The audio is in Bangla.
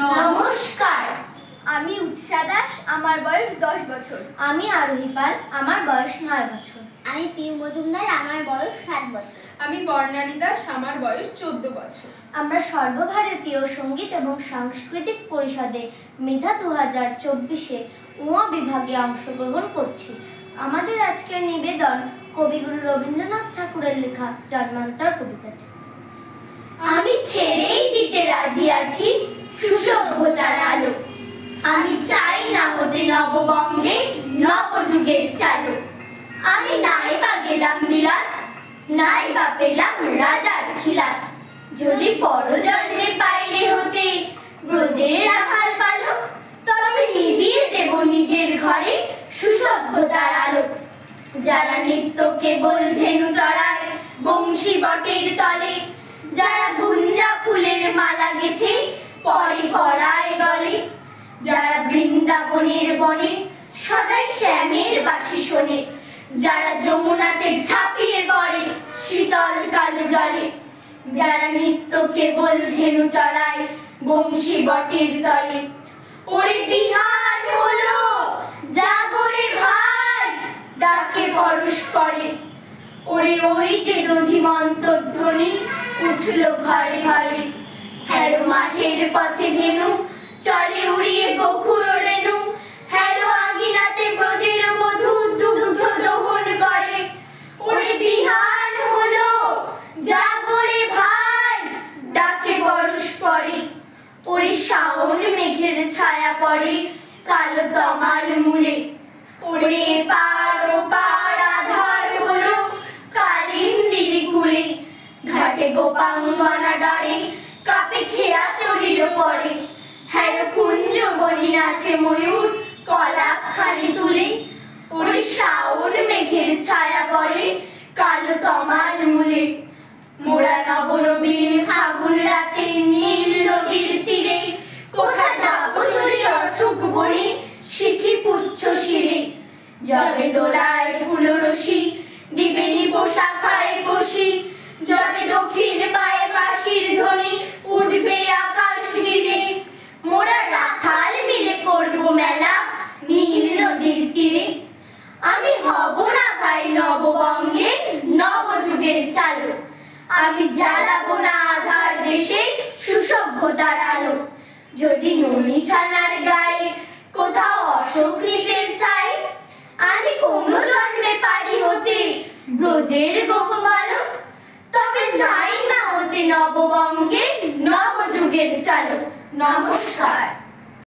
নমস্কার। আমি উৎসা দাস, আমার বয়স 10 বছর। আমি আরোহী পাল, আমার বয়স 9 বছর। আমি পিউ মজুমদার, আমার বয়স 7 বছর। আমি বর্ণালী দাস, আমার বয়স 14 বছর। আমরা সর্বভারতীয় সঙ্গীত এবং সাংস্কৃতিক পরিষদে মেধা 2024-এ ওয়া বিভাগে অংশগ্রহণ করছি। আমাদের আজকের নিবেদন কবিগুরু রবীন্দ্রনাথ ঠাকুরের লেখা জন্মান্তর কবিতাটি। আমি ছেড়েই দিতে রাজি আছি সুসভ্যতার আলো। আমি চাই না হতে নববঙ্গে নবযুগের চালক। আমি নাই বা গেলাম বিলাত, নাই বা পেলাম রাজার খিলাত। যদি পরজন্মে পাইলে হতে ব্রজের রাখাল বালক, তবে নিভিয়ে দেব নিজের ঘরে সুসভ্যতার আলো। যারা নিত্য কেবল ধেনু চড়ায় বংশী বটের তলে, যারা গুঞ্জা ফুলের মালা গেথে পরে পরায় গলে, যারা বৃন্দাবনের বনে সদাই শ্যামের বাঁশি শোনে, যারা যমুনাতে ঝাঁপিয়ে পড়ে শীতল কালো জলে, যারা নিত্য কেবল ধেনু চড়ায় বংশী বটের তলে। ওরে বিহার হলো জাগরে ভাই, ডাকে পরস্পরে। ওরে ওই যে দধিমন্ত ধ্বনি উঠল ঘরে ঘরে। হ্যারো মাঠের পথে ধেনু চলে উড়িয়ে গোকুল রেণু। হ্যারো আগিনাতে ব্রজের বধূ দুগ্ধ দহন করে। ওরে বিহার হলো জাগরে ভাই, ডাকে পরস্পরে। ওরে শাওন মেঘের ছায়া পড়ে কালো তমাল মূলে। ওরে পার ও পার আধার হলো কালিন্দির কুলে। ঘাটে গোপাঙ্গনা ডারে কাপে খেয়া তরির পরে। হ্যারো কুঞ্জ বলি নাচে ময়ূর কলা খানি তুলে। ওরে শাওন মেঘের ছায়া পড়ে কালো তমাল মূলে। মোরা নবনবীন ফাগুন রাতে নীল নদীর তীরে, কোথা যাবো চলে অশোক বনে শিখি পুচ্ছ শিরে। যবে দোলায় ফুল রশি দিবে নিব শাখায় বসি, যবে দক্ষিণ পায়ে বাঁশির ধ্বনি উঠবে আকাশ গিরে। মোরা রাখাল মিলে করবো মেলা নীল নদীর তীরে। আমি হব না ভাই নববঙ্গে নবযুগের চালক। আমি জ্বালাবো না আধার দেশে সুসভ্যতার আলো। যদি ননি ছানার গায়ে কোথাও অশোক নিপের ছায়, আমি কোনো জন্মে পারি হতে ব্রজের গোপবালক। তবে যাই না হতে নববঙ্গে নবযুগের চালক। নমস্কার।